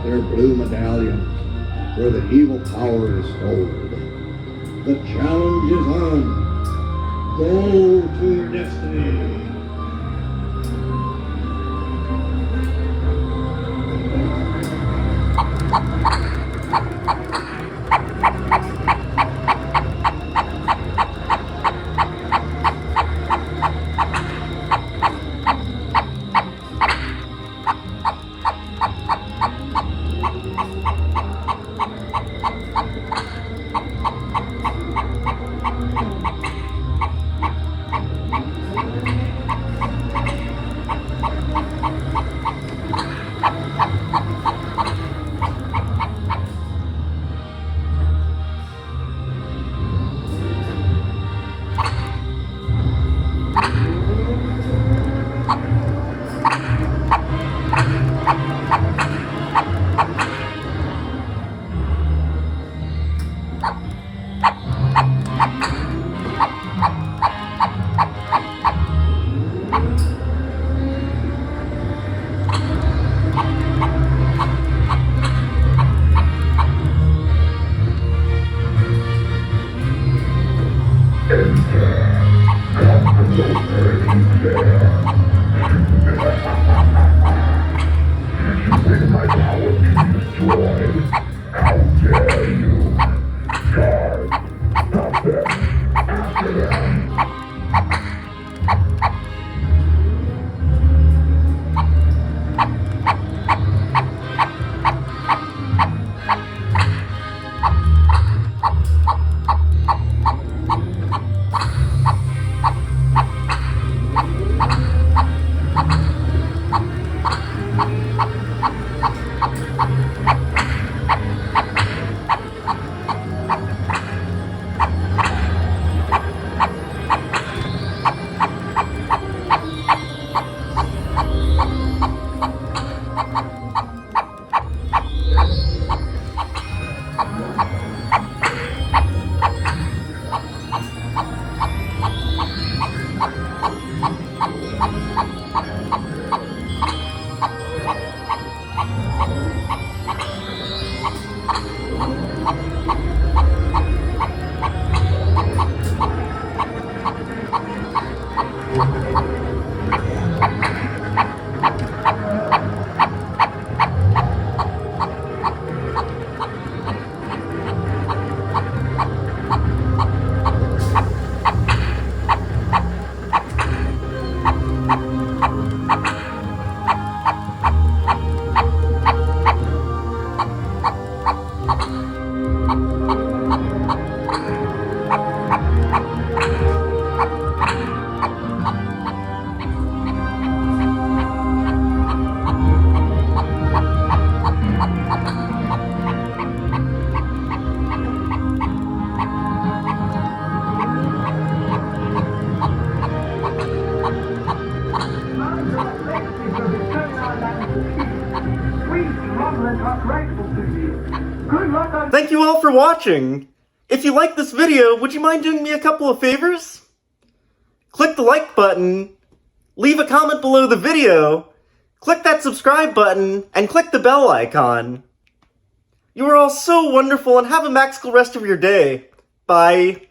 their blue medallions where the evil power is stored. The challenge is on. Go to your destiny. Thank you all for watching! If you like this video, would you mind doing me a couple of favors? Click the like button, leave a comment below the video, click that subscribe button, and click the bell icon. You are all so wonderful and have a magical rest of your day. Bye.